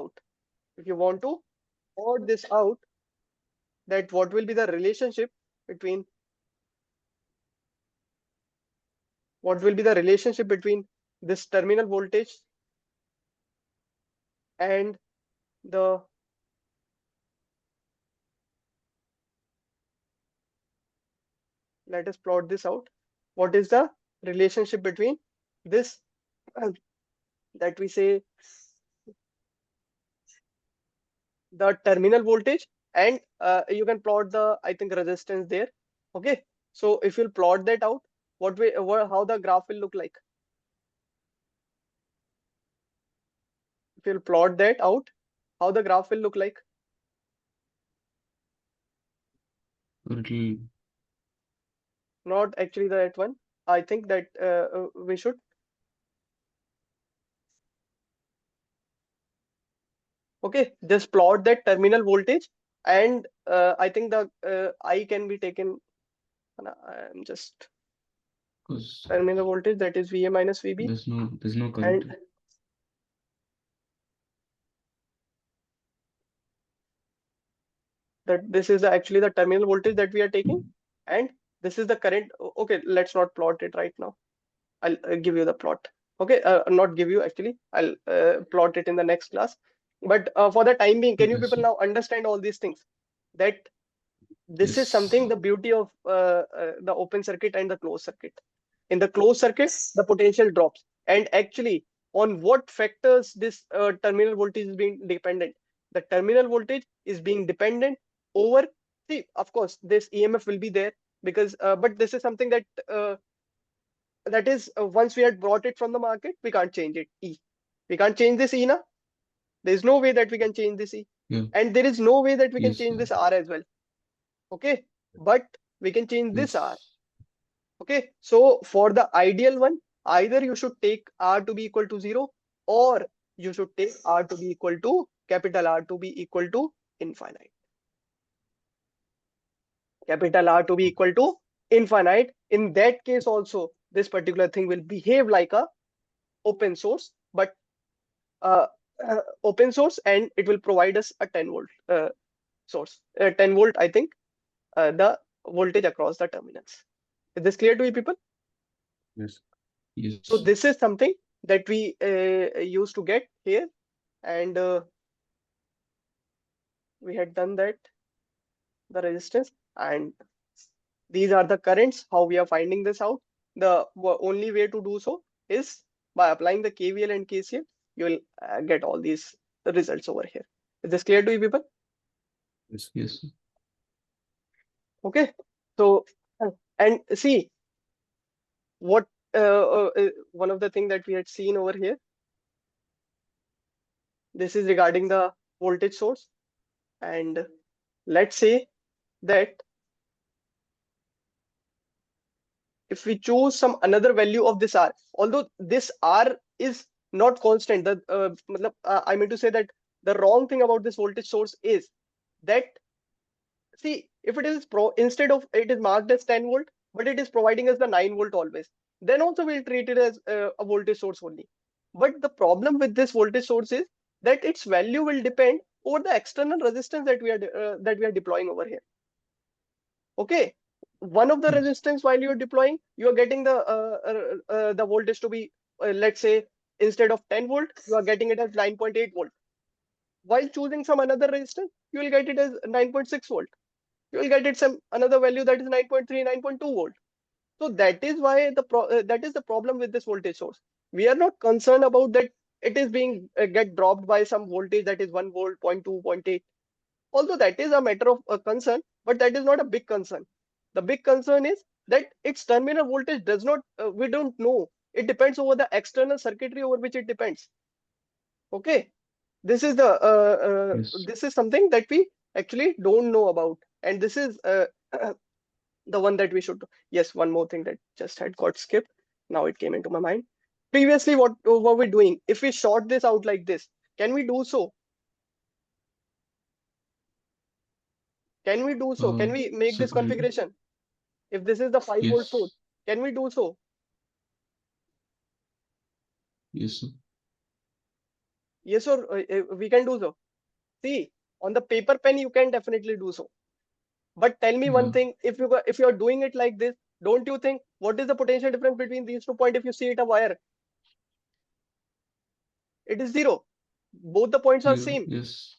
out, if you want to plot this out, that what will be the relationship between this terminal voltage and the let us plot this out. What is the relationship between this that we say the terminal voltage, and you can plot the, I think, resistance there. Okay, so if you'll plot that out, how the graph will look like? If you'll plot that out, how the graph will look like? Little. Not actually that one. I think that we should. Okay, just plot that terminal voltage, and I think the I can be taken. I'm just Because terminal voltage, that is VA minus VB, there's no current. and that this is actually the terminal voltage that we are taking, and this is the current. Okay, let's not plot it right now. I'll give you the plot. Okay, not give you actually. I'll plot it in the next class. But for the time being, can you Yes. people now understand all these things? That this is Yes. something, the beauty of the open circuit and the closed circuit. In the closed circuit, the potential drops. And actually, on what factors this terminal voltage is being dependent? The terminal voltage is being dependent over, see, of course, this EMF will be there because, but this is something that is once we had brought it from the market, we can't change it. E. We can't change this E now. There is no way that we can change this E. Yeah. And there is no way that we can Yes. change this R as well. Okay. But we can change this R. Yes. Okay. So for the ideal one, either you should take R to be equal to 0, or you should take R to be equal to capital R to be equal to infinite. Capital R to be equal to infinite. In that case also, this particular thing will behave like a open source, but uh, open source, and it will provide us a 10 volt source. 10 volt, I think, the voltage across the terminals. Is this clear to you people? Yes. Yes. So this is something that we used to get here, and we had done that, the resistance, and these are the currents. How we are finding this out? The only way to do so is by applying the KVL and KCL. You will get all these results over here. Is this clear to you people? Yes. Yes. Okay. So and see what one of the thing that we had seen over here. This is regarding the voltage source, and let's say that if we choose some another value of this R, although this R is not constant, I mean to say that the wrong thing about this voltage source is that, see, if it is instead of it is marked as 10 volt, but it is providing us the 9 volt always, then also we'll treat it as a voltage source only. But the problem with this voltage source is that its value will depend over the external resistance that we are deploying over here. Okay, one of the Yes. resistance while you're deploying, you are getting the voltage to be let's say instead of 10 volt, you are getting it as 9.8 volt. While choosing some another resistance, you will get it as 9.6 volt. You will get it some another value that is 9.3, 9.2 volt. So that is why that is the problem with this voltage source. We are not concerned about that it is being get dropped by some voltage that is 1 volt, 0.2, zero point 0.8. Although that is a matter of concern, but that is not a big concern. The big concern is that its terminal voltage does not, we don't know. It depends over the external circuitry over which it depends. Okay, this is Yes. this is something that we actually don't know about, and this is the one that we should. Yes, one more thing that just had got skipped. Now it came into my mind. Previously, what were we doing? If we short this out like this, can we do so? Can we do so? Can we make So this configuration? If this is the 5 volt source, yes. can we do so? yes. Sir. Yes, or we can do so. See, on the paper pen, you can definitely do so. But tell me one Yeah. thing: if you are doing it like this, don't you think what is the potential difference between these 2 points? If you see it a wire, it is zero. Both the points are Zero. same. Yes.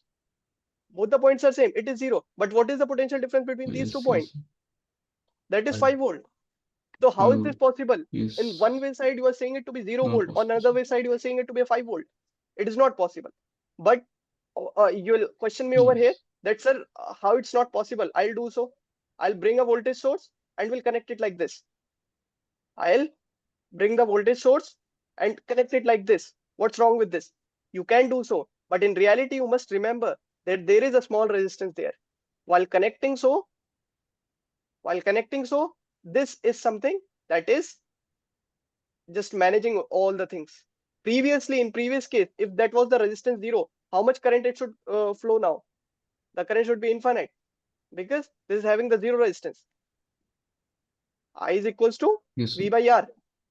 Both the points are same. It is zero. But what is the potential difference between these two Yes. points? Yes. That is Five. 5 volt. So how is this 5 volt. possible? In one Yes. way side you are saying it to be zero Not volt. On possible, another sir. way side you are saying it to be a 5 volt. It is not possible. But you'll question me over here Yes. that sir, how it's not possible? I'll do so. I'll bring a voltage source and we'll connect it like this. I'll bring the voltage source and connect it like this. What's wrong with this? You can do so, but in reality, you must remember that there is a small resistance there. While connecting so, while connecting so, this is something that is just managing all the things. Previously, in previous case, if that was the resistance zero, how much current it should flow now? The current should be infinite because this is having the zero resistance. I is equals to Yes, sir. V by R.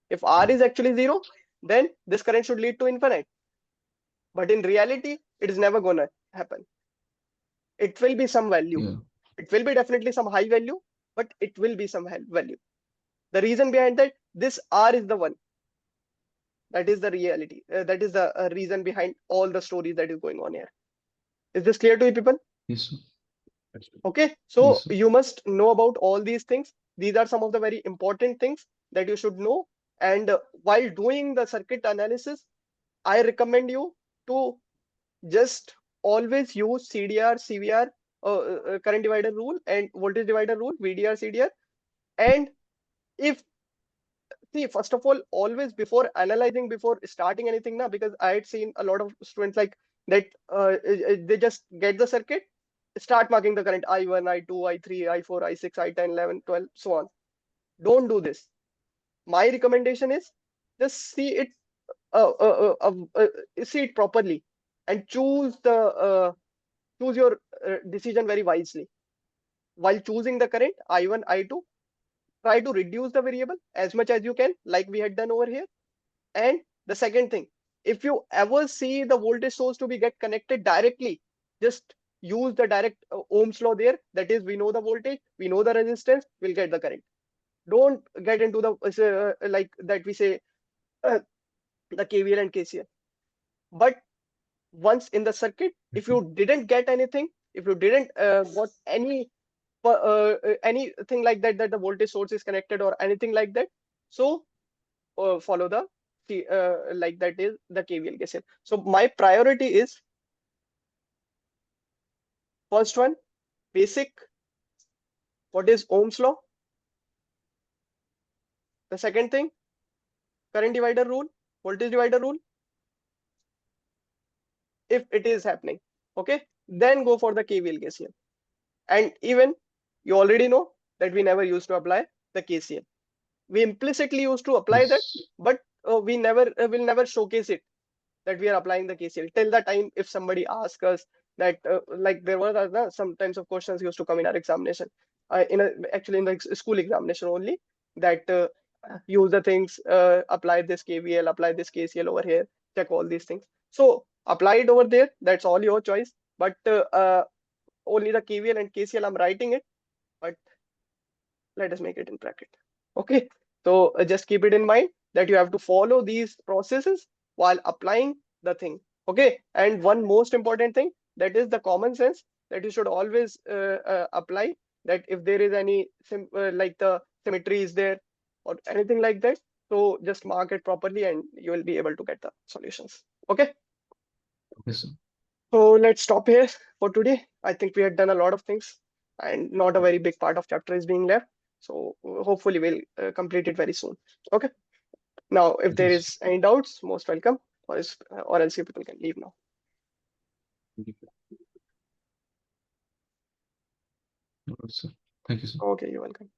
If R is actually zero, then this current should lead to infinite. But in reality, it is never gonna happen. It will be some value. Yeah. It will be definitely some high value, but it will be some value. The reason behind that, this R is the one. That is the reality. That is the reason behind all the stories that is going on here. Is this clear to you people? Yes, sir. Yes, sir. Okay, Yes, so sir. you must know about all these things. These are some of the very important things that you should know. And while doing the circuit analysis, I recommend you to just always use CDR, CVR, current divider rule, and voltage divider rule, VDR, CDR. And if see, first of all, always before analyzing, before starting anything, now because I had seen a lot of students like that, they just get the circuit, start marking the current I1, I2, I3, I4, I6, I10, 11, 12, so on. Don't do this. My recommendation is just uh, uh, uh, uh, see it properly and choose your decision very wisely. While choosing the current I1, I2, try to reduce the variable as much as you can, like we had done over here. And the second thing, if you ever see the voltage source to be get connected directly, just use the direct Ohm's law there. That is, we know the voltage, we know the resistance, we'll get the current. Don't get into the like that we say uh, the KVL and KCL. But once in the circuit, if Mhm. you didn't get anything, if you didn't got anything like that, that the voltage source is connected or anything like that, so follow the like that is the KVL KCL. So my priority is first one, basic, what is Ohm's law. The second thing, current divider rule, voltage divider rule, if it is happening. Okay, then go for the KVL KCL. And even you already know that we never used to apply the KCL. We implicitly used to apply that, Yes. but we never will never showcase it that we are applying the KCL till the time if somebody asks us that like there were some types of questions used to come in our examination, actually in the school examination only, that use the things, apply this KVL, apply this KCL over here, check all these things. So apply it over there. That's all your choice. But only the KVL and KCL I'm writing it. But let us make it in bracket. Okay, so just keep it in mind that you have to follow these processes while applying the thing. Okay, and one most important thing, that is the common sense that you should always apply, that if there is any like the symmetry is there or anything like that, so just mark it properly and you will be able to get the solutions. Okay, Yes, sir. so let's stop here for today. I think we had done a lot of things and not a very big part of chapter is being left. So hopefully we'll complete it very soon. Okay. Now, if there Yes. is any doubts, most welcome, or else you people can leave now. Thank you. All right, sir. Thank you, sir. Okay, you're welcome.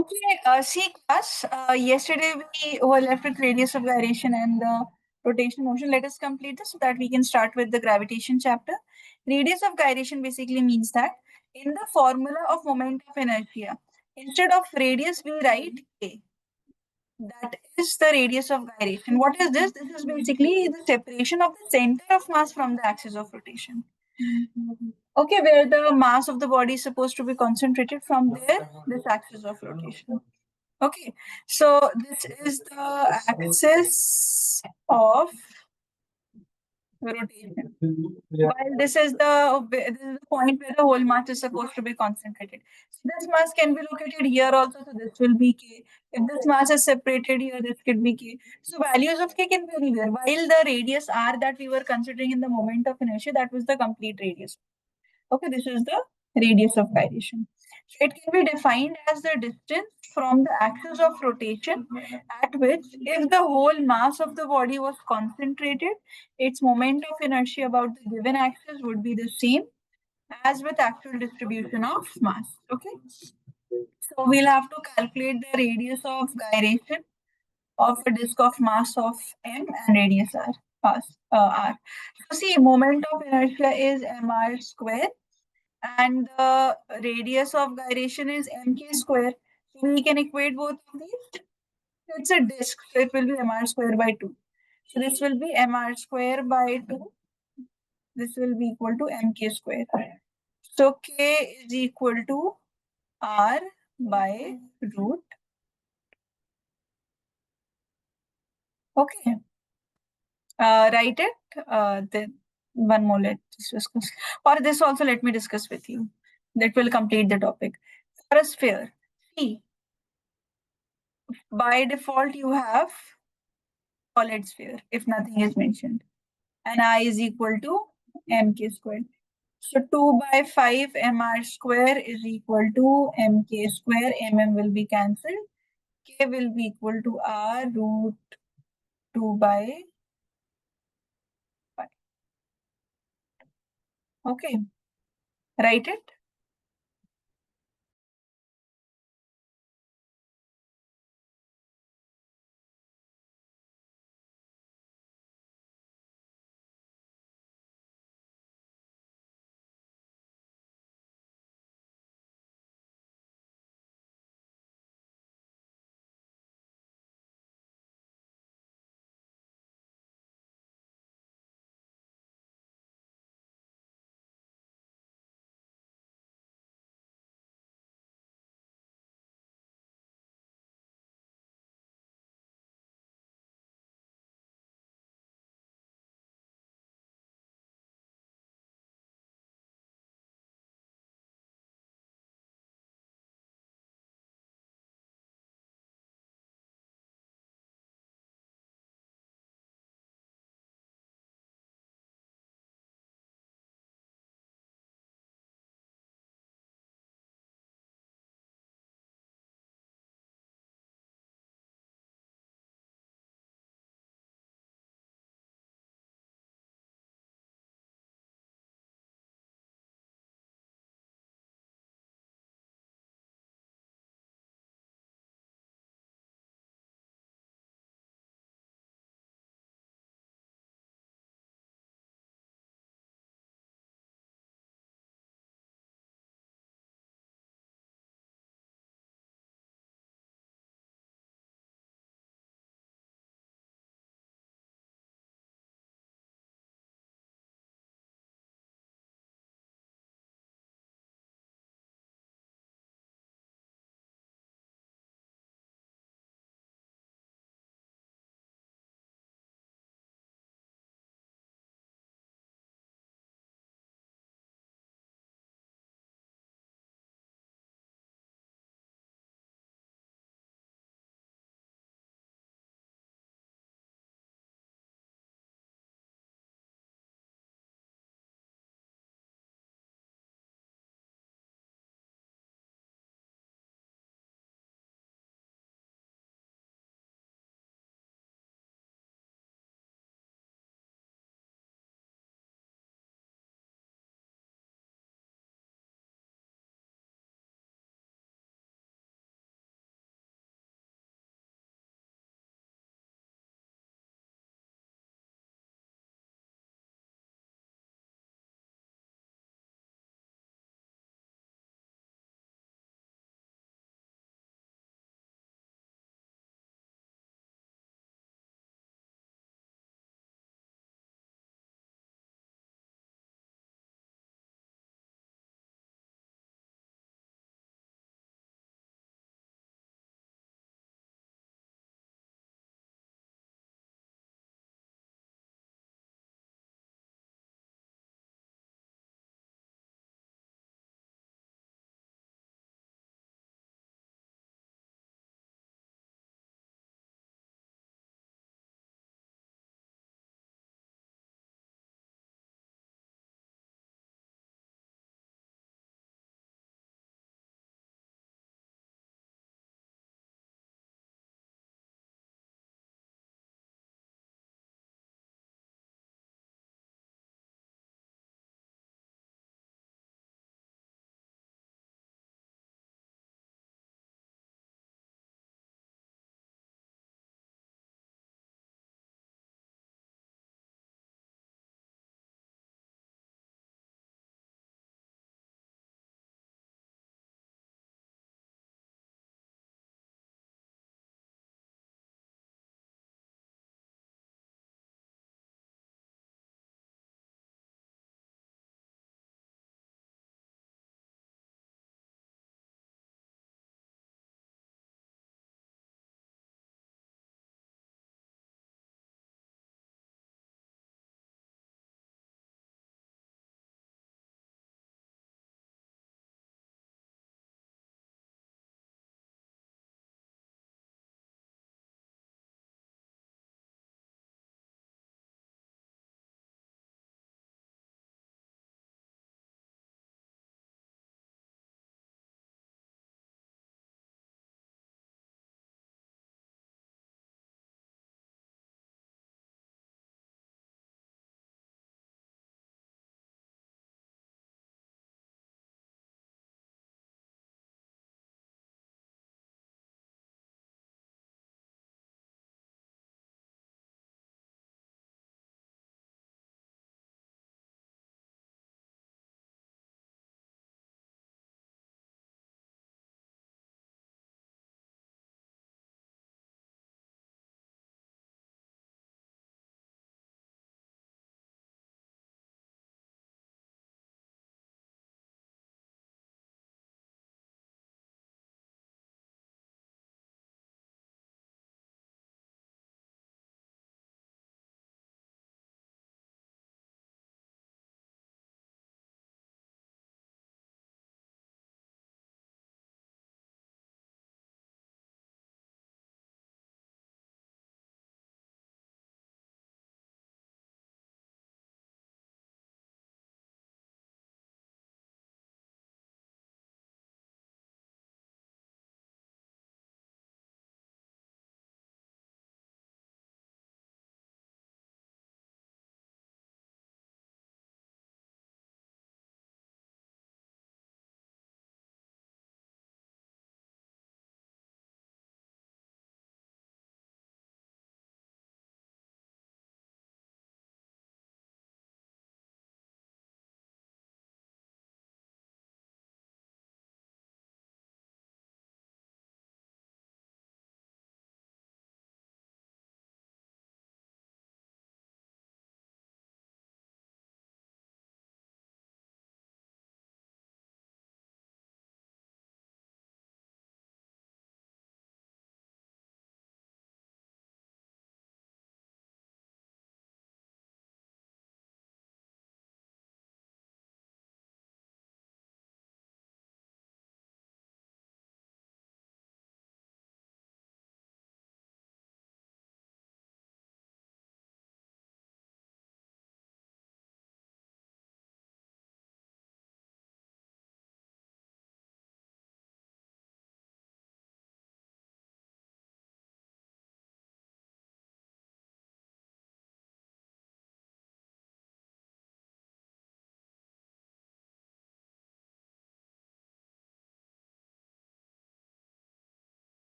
Okay, see class, yesterday we were left with radius of gyration and the rotation motion. Let us complete this so that we can start with the gravitation chapter. Radius of gyration basically means that in the formula of moment of inertia, instead of radius we write k. That is the radius of gyration. What is this? This is basically the separation of the center of mass from the axis of rotation. Okay, where the mass of the body is supposed to be concentrated from there, this axis of rotation. Okay, so this is the axis of rotation. While this is the point where the whole mass is supposed to be concentrated. So this mass can be located here also, so this will be k. If this mass is separated here, this could be k. So values of k can be anywhere. While the radius r that we were considering in the moment of inertia, that was the complete radius. Okay, this is the radius of gyration. So it can be defined as the distance from the axis of rotation at which, if the whole mass of the body was concentrated, its moment of inertia about the given axis would be the same as with actual distribution of mass. Okay, so we'll have to calculate the radius of gyration of a disk of mass of m and radius r. R. So see, moment of inertia is mr square and the radius of gyration is mk square. So we can equate both of these. So it's a disk, so it will be mr square by 2. So this will be mr square by 2. This will be equal to mk square. So k is equal to r by root. Okay. Write it. Then one more let's discuss. Or this also let me discuss with you. That will complete the topic. For a sphere, see, by default you have solid sphere if nothing is mentioned. And I is equal to mk squared. So 2 by 5 mr square is equal to mk square. Will be cancelled. K will be equal to r root 2 by 5. Okay. Write it.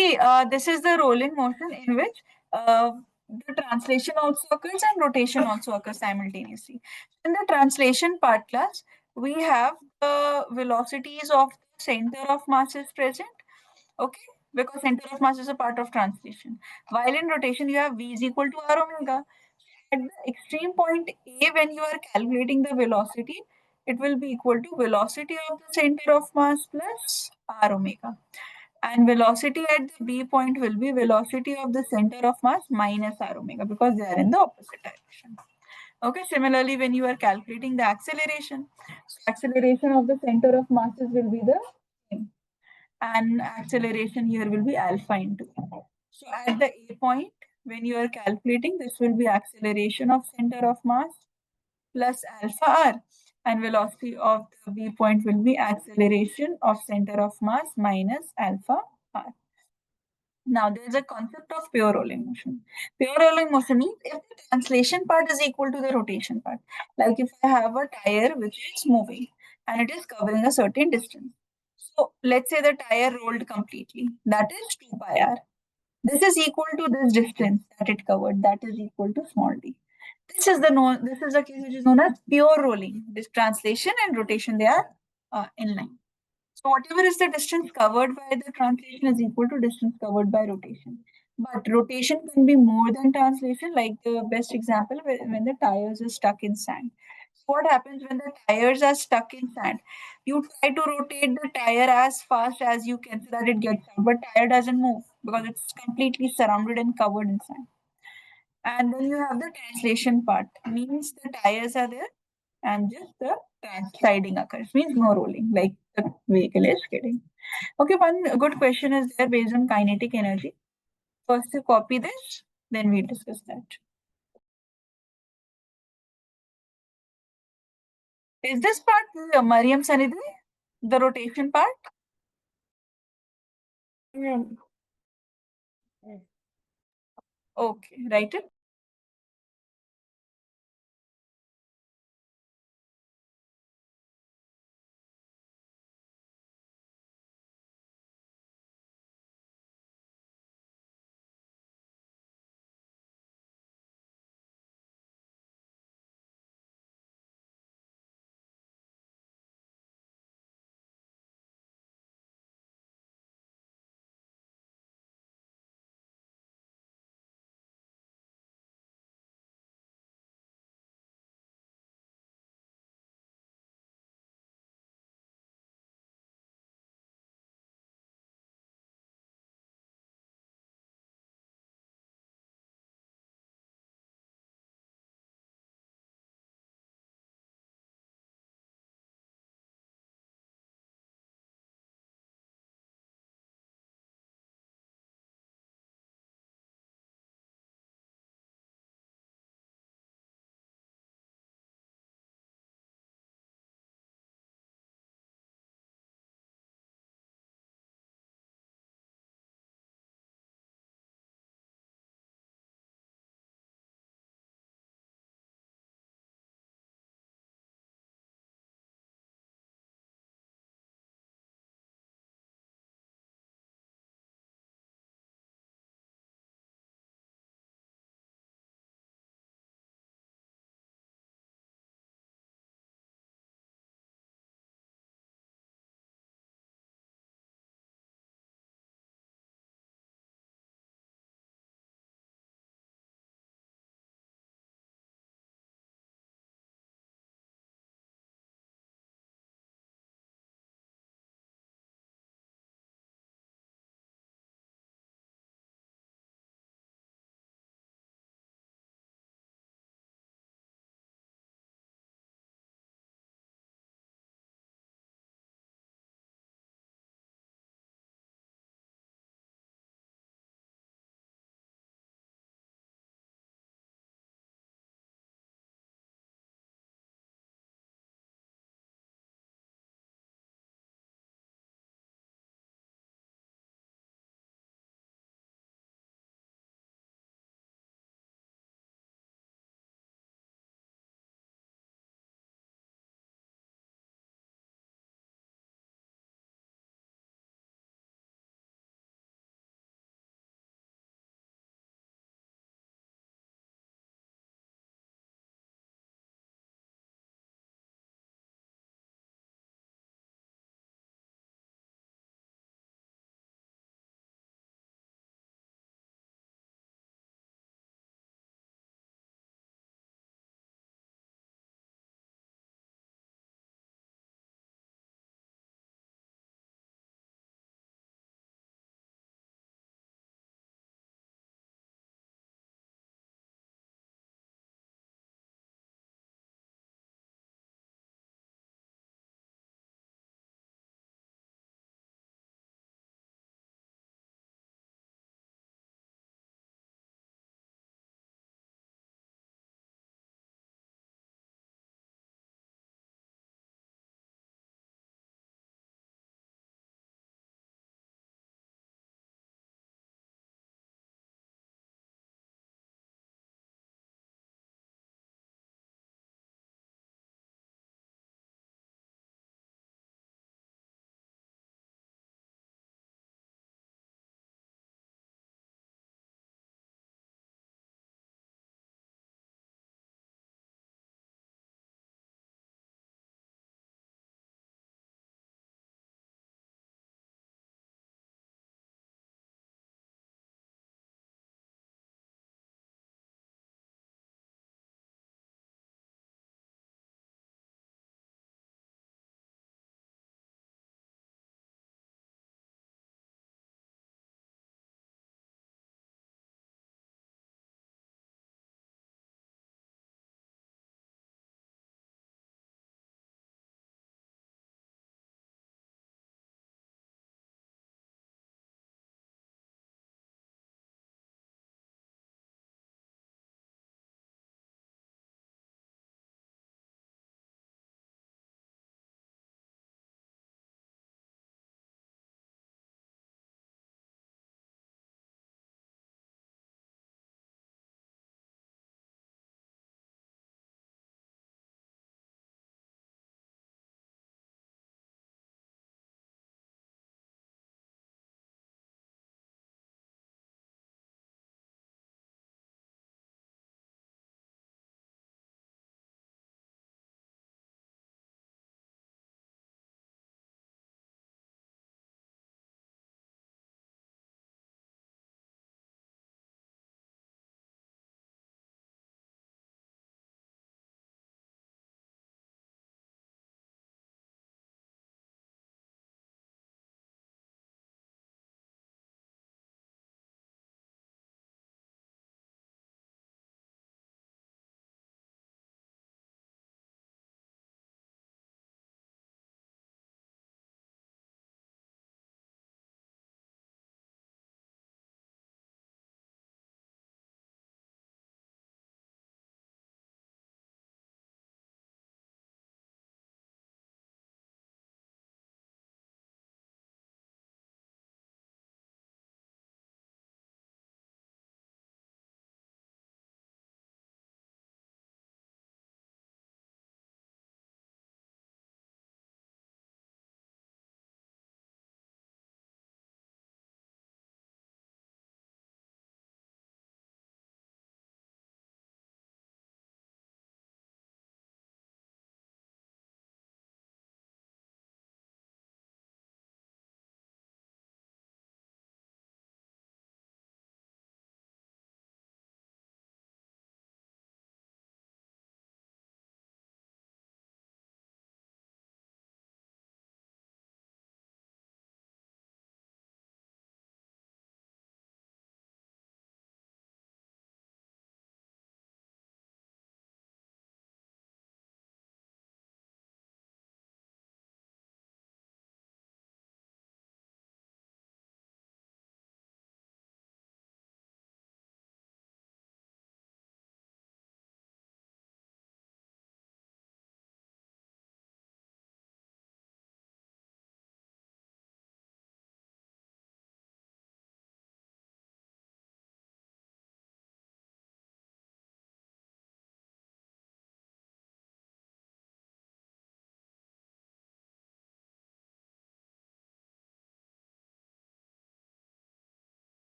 See, this is the rolling motion in which the translation also occurs and rotation also occurs simultaneously. In the translation part class, we have the velocities of the center of mass is present. Okay, because center of mass is a part of translation. While in rotation, you have V is equal to R omega. At the extreme point A, when you are calculating the velocity, it will be equal to velocity of the center of mass plus R omega. And velocity at the B point will be velocity of the center of mass minus R omega because they are in the opposite direction. Okay, similarly, when you are calculating the acceleration, so acceleration of the center of masses will be the same, and acceleration here will be alpha into. So at the A point, when you are calculating, this will be acceleration of center of mass plus alpha r, and velocity of the B point will be acceleration of center of mass minus alpha r. Now there is a concept of pure rolling motion. Pure rolling motion means if the translation part is equal to the rotation part. Like if I have a tire which is moving and it is covering a certain distance. So let's say the tire rolled completely. That is 2 pi r. This is equal to this distance that it covered. That is equal to small d. This is the case which is known as pure rolling. This translation and rotation, they are in line. So whatever is the distance covered by the translation is equal to distance covered by rotation. But rotation can be more than translation, like the best example when the tires are stuck in sand. So what happens when the tires are stuck in sand? You try to rotate the tire as fast as you can so that it gets out, but tire doesn't move because it's completely surrounded and covered in sand. And then you have the translation part, means the tires are there and just the sliding occurs, means no rolling, like the vehicle is skidding. Okay, one good question is there based on kinetic energy. First, you copy this, then we'll discuss that. Is this part Mariam Sanidhi? The rotation part? Mm. Okay, write it.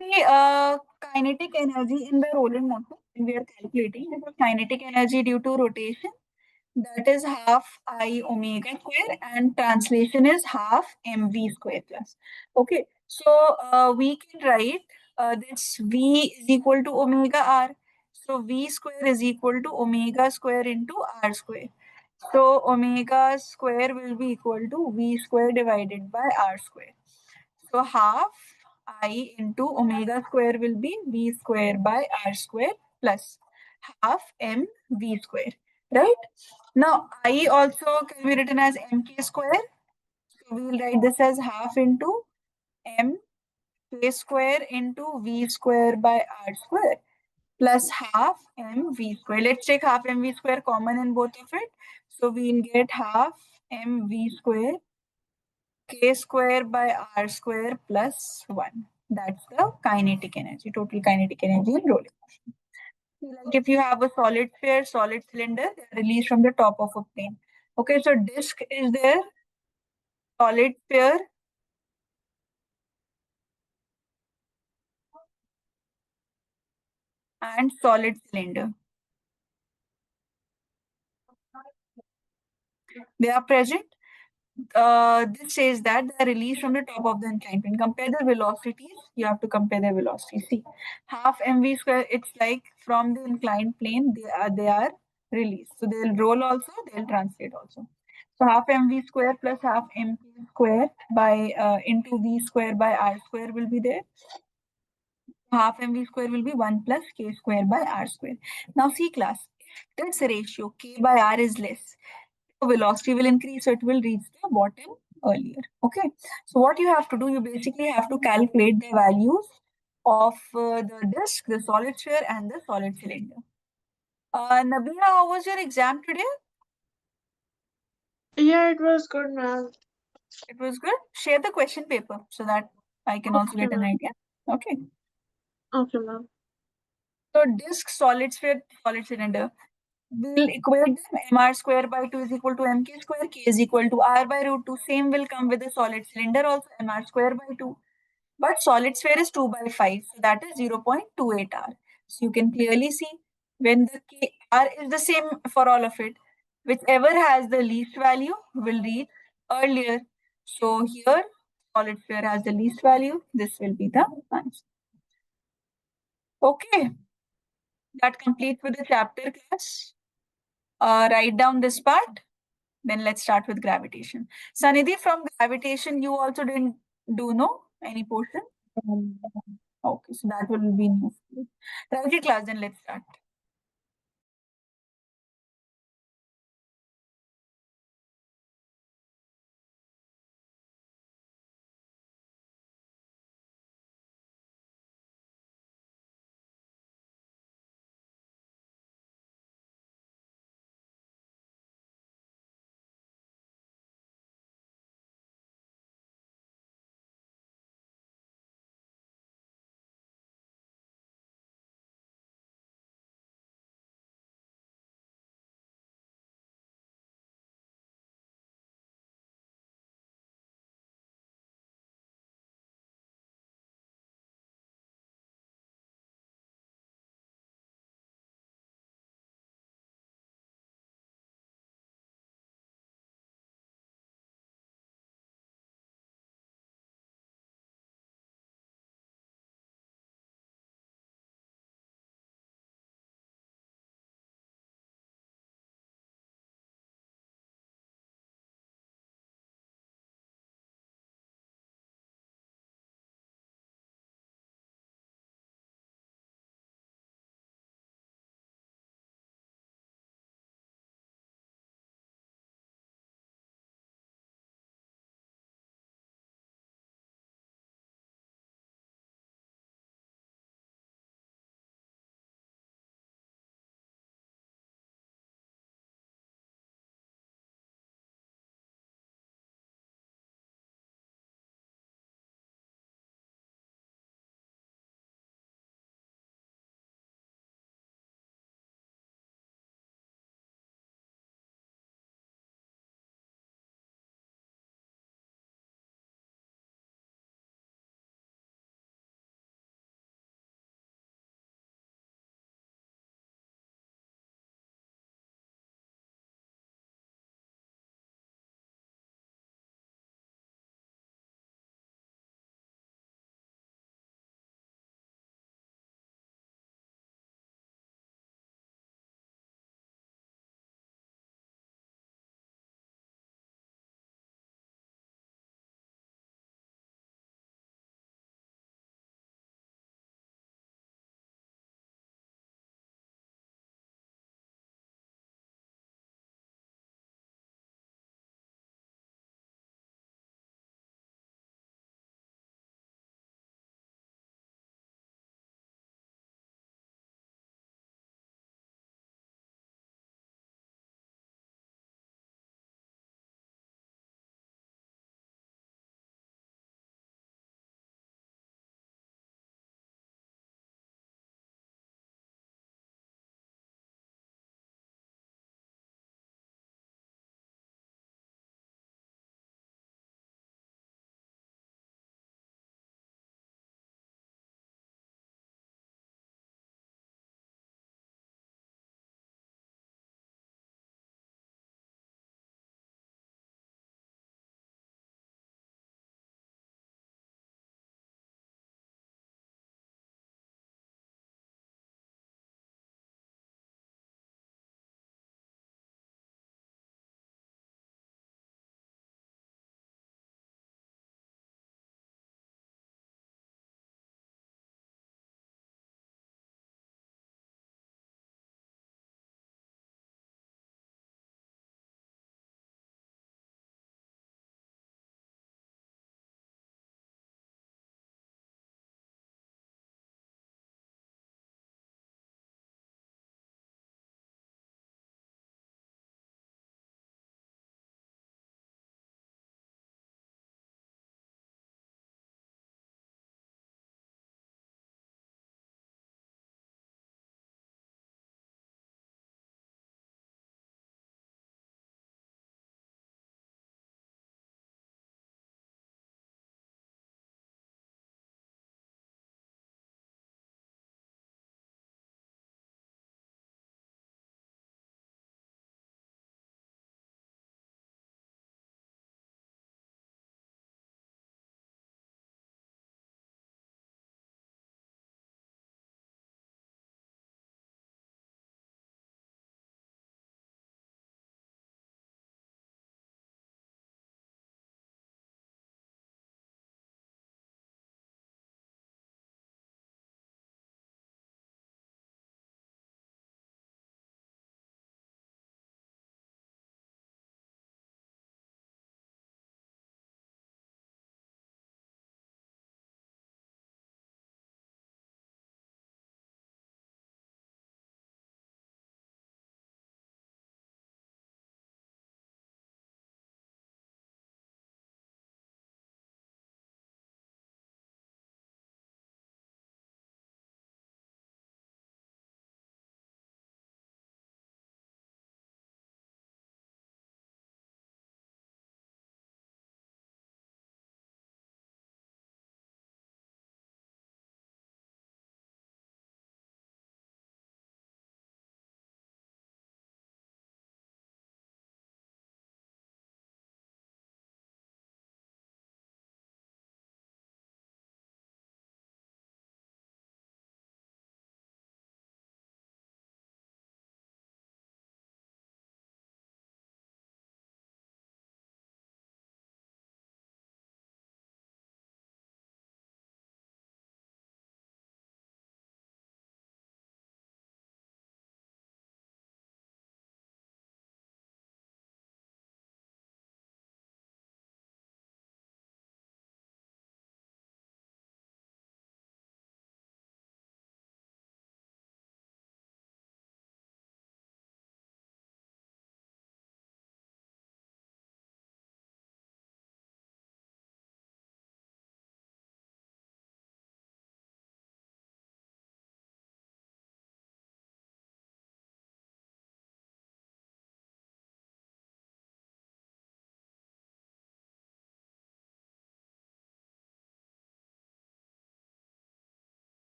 The kinetic energy in the rolling motion, when we are calculating, this is kinetic energy due to rotation, that is half I omega square, and translation is half mv square plus. Okay, so we can write this v is equal to omega r. So v square is equal to omega square into r square. So omega square will be equal to v square divided by r square. So half I into omega square will be v square by r square plus half m v square, right? Now I also can be written as mk square. So we will write this as half into m k square into v square by r square plus half mv square. Let's take half mv square common in both of it. So we'll get half mv square k square by r square plus 1. That's the kinetic energy, total kinetic energy in rolling motion. Like if you have a solid sphere, solid cylinder, they're released from the top of a plane. Okay, so disk is there, solid sphere, and solid cylinder. They are present. This says that they are released from the top of the inclined plane. Compare the velocities. You have to compare their velocity. See, half mv square. It's like from the inclined plane they are released. So they'll roll also. They'll translate also. So half mv square plus half mp square by into v square by r square will be there. Half mv square will be 1 plus k square by r square. Now see class, if this ratio k by r is less, velocity will increase, so it will reach the bottom earlier. Okay, so what you have to do, you basically have to calculate the values of the disk, the solid sphere, and the solid cylinder. Nabila, how was your exam today? Yeah, it was good, ma'am. It was good. Share the question paper so that I can also Okay, get an ma'am. idea. Okay. Okay, ma'am. So disk, solid sphere, solid cylinder. We'll equate them. Mr square by 2 is equal to mk square. K is equal to r by root 2. Same will come with the solid cylinder also. Mr square by 2. But solid sphere is 2 by 5. So that is 0.28 r. So you can clearly see when the k r is the same for all of it, whichever has the least value will reach earlier. So here solid sphere has the least value. This will be the answer. Okay, that completes with the chapter class. Write down this part. Then let's start with gravitation. Sanidhi, from gravitation, you also didn't do no any portion? Okay, so that will be new. Gravity class, then let's start.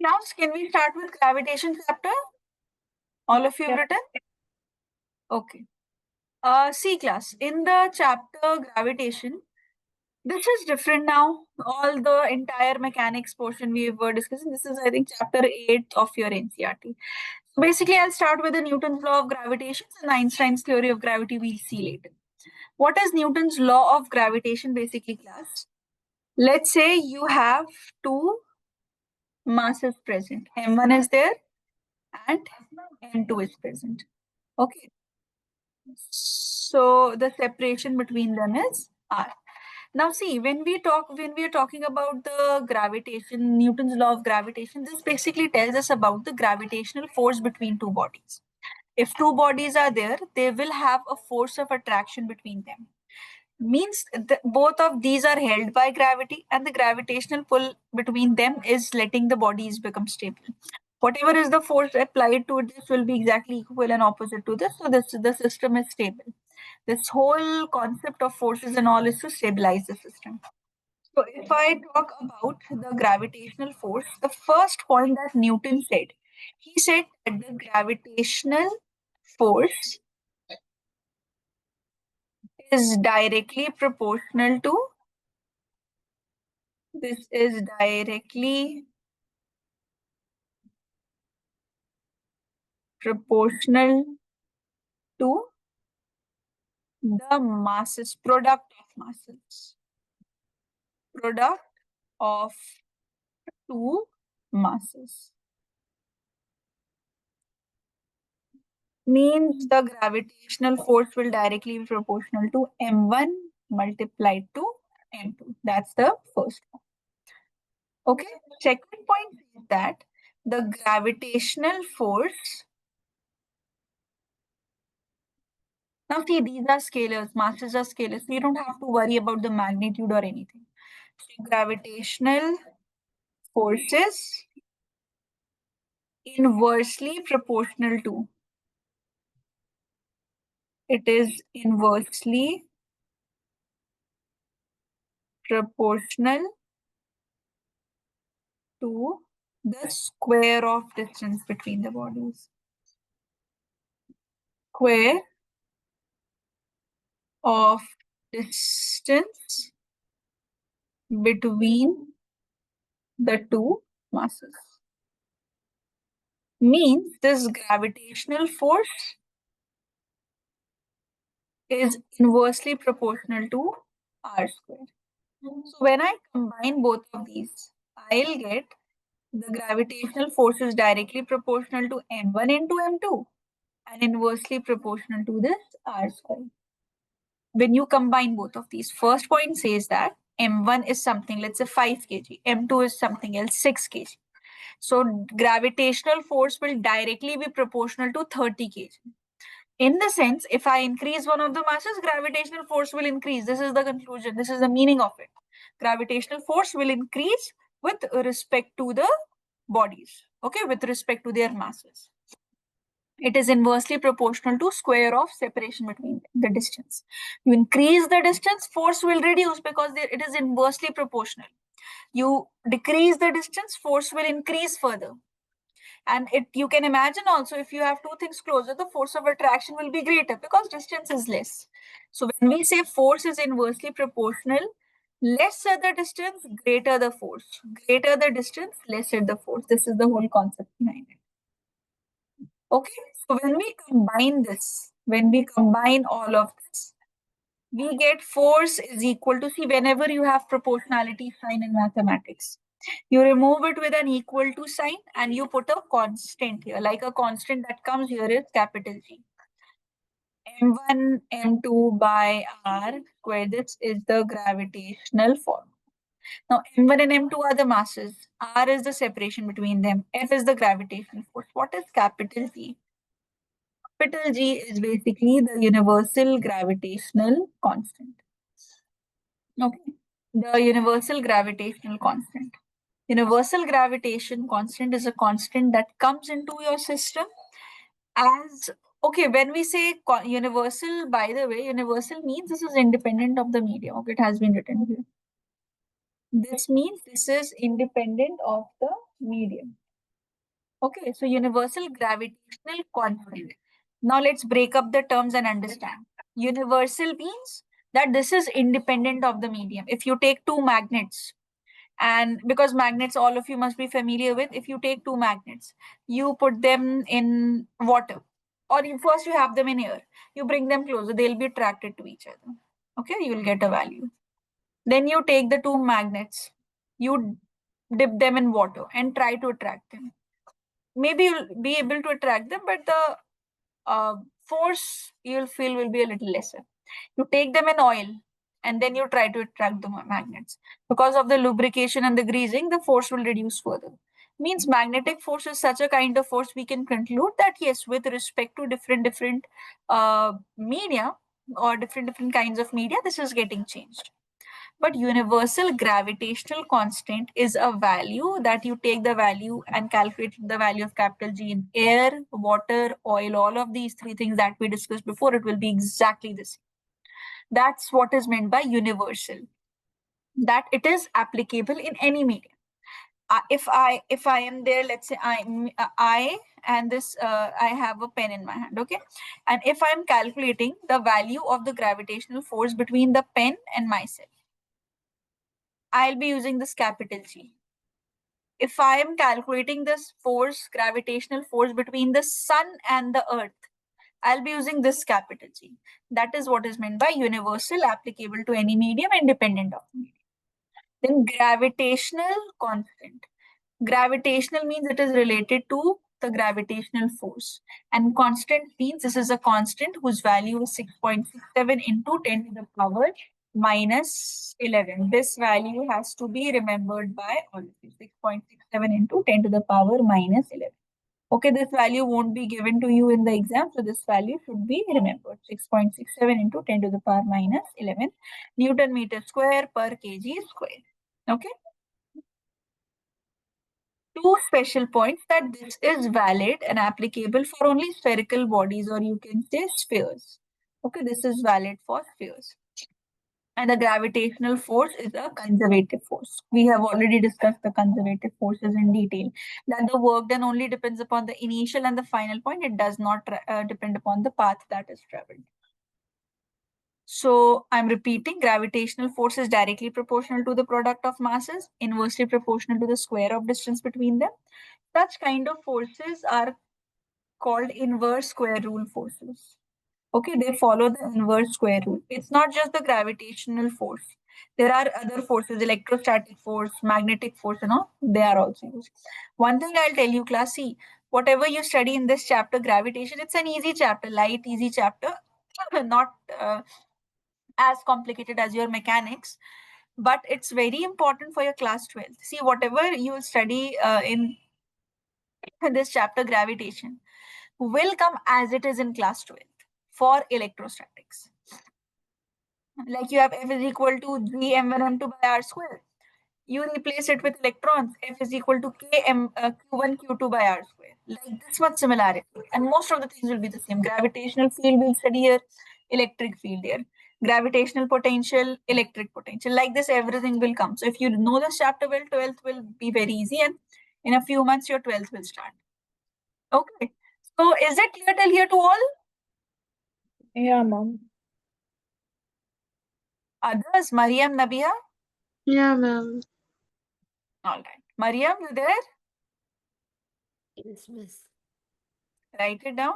Class, can we start with gravitation chapter? All of you have written? Okay. C class. In the chapter gravitation, this is different now. All the entire mechanics portion we were discussing. This is, I think, chapter 8 of your NCRT. So basically, I'll start with the Newton's law of gravitation and Einstein's theory of gravity. We'll see later. What is Newton's law of gravitation, basically, class? Let's say you have two masses present. M1 is there and M2 is present. Okay. So the separation between them is R. Now see, when we are talking about the gravitation, Newton's law of gravitation, this basically tells us about the gravitational force between two bodies. If two bodies are there, they will have a force of attraction between them. Means both of these are held by gravity, and the gravitational pull between them is letting the bodies become stable. Whatever is the force applied to this will be exactly equal and opposite to this, so the system is stable. This whole concept of forces and all is to stabilize the system. So if I talk about the gravitational force, the first point that Newton said, he said that the gravitational force is directly proportional to, this is directly proportional to the masses, product of masses, product of two masses. Means the gravitational force will directly be proportional to m1 multiplied to m2. That's the first one. Okay. Second point is that the gravitational force. Now see, these are scalars, masses are scalars, so you don't have to worry about the magnitude or anything. So gravitational forces inversely proportional to, it is inversely proportional to the square of distance between the bodies. Square of distance between the two masses. Means this gravitational force is inversely proportional to r square. So when I combine both of these, I'll get the gravitational force is directly proportional to m1 into m2 and inversely proportional to this r square. When you combine both of these, first point says that m1 is something, let's say 5 kg, m2 is something else, 6 kg. So gravitational force will directly be proportional to 30 kg. In the sense, if I increase one of the masses, gravitational force will increase. This is the conclusion. This is the meaning of it. Gravitational force will increase with respect to the bodies, okay, with respect to their masses. It is inversely proportional to square of separation between the distance. You increase the distance, force will reduce because it is inversely proportional. You decrease the distance, force will increase further. And you can imagine also, if you have two things closer, the force of attraction will be greater because distance is less. So when we say force is inversely proportional, lesser the distance, greater the force. Greater the distance, lesser the force. This is the whole concept behind it. Okay, so when we combine this, when we combine all of this, we get force is equal to, see, whenever you have proportionality sign in mathematics, you remove it with an equal to sign and you put a constant here, like a constant that comes here is capital G. M1, M2 by R square, this is the gravitational force. Now, M1 and M2 are the masses. R is the separation between them. F is the gravitational force. What is capital G? Capital G is basically the universal gravitational constant. Okay, the universal gravitational constant. Universal gravitation constant is a constant that comes into your system as, okay, when we say universal, by the way, universal means this is independent of the medium. Okay, it has been written here. This means this is independent of the medium. Okay, so universal gravitational constant. Now let's break up the terms and understand. Universal means that this is independent of the medium. If you take two magnets, and because magnets all of you must be familiar with, if you take two magnets, you put them in water, or first you have them in air, you bring them closer, they'll be attracted to each other. Okay, you will get a value. Then you take the two magnets, you dip them in water and try to attract them. Maybe you'll be able to attract them, but the force you'll feel will be a little lesser. You take them in oil and then you try to attract the magnets. Because of the lubrication and the greasing, the force will reduce further. Means magnetic force is such a kind of force we can conclude that yes, with respect to different media or different kinds of media, this is getting changed. But universal gravitational constant is a value that you take the value and calculate the value of capital G in air, water, oil, all of these three things that we discussed before, it will be exactly the same. That's what is meant by universal. That it is applicable in any medium. If I am there, let's say I and this I have a pen in my hand, okay, and if I'm calculating the value of the gravitational force between the pen and myself, I'll be using this capital G. If I am calculating this force, gravitational force between the sun and the earth, I'll be using this capital G. That is what is meant by universal, applicable to any medium, independent of the medium. Then gravitational constant. Gravitational means it is related to the gravitational force. And constant means this is a constant whose value is 6.67 into 10 to the power minus 11. This value has to be remembered by all of you. 6.67 into 10 to the power minus 11. Okay, this value won't be given to you in the exam, so this value should be remembered. 6.67 into 10 to the power minus 11 Newton meter square per kg square. Okay. Two special points that this is valid and applicable for only spherical bodies, or you can say spheres. Okay, this is valid for spheres. And the gravitational force is a conservative force. We have already discussed the conservative forces in detail. That the work done only depends upon the initial and the final point. It does not depend upon the path that is traveled. So I'm repeating, gravitational force is directly proportional to the product of masses, inversely proportional to the square of distance between them. Such kind of forces are called inverse square rule forces. Okay, they follow the inverse square rule. It's not just the gravitational force. There are other forces, electrostatic force, magnetic force, they are also used. One thing I'll tell you, class C, whatever you study in this chapter, gravitation, it's an easy chapter, light, easy chapter, not as complicated as your mechanics, but it's very important for your class 12. See, whatever you study in this chapter, gravitation, will come as it is in class 12 for electrostatics. Like you have F is equal to G m1 m2 by r square. You replace it with electrons. F is equal to K q1 q2 by r square. Like this much similarity. And most of the things will be the same. Gravitational field will study here, electric field here. Gravitational potential, electric potential. Like this, everything will come. So if you know this chapter well, 12th will be very easy. And in a few months, your 12th will start. Okay. So is it clear till here to all? Yeah, ma'am. Others, Mariam, Nabiha? Yeah, ma'am. All right. Mariam, you there? Yes, miss. Write it down.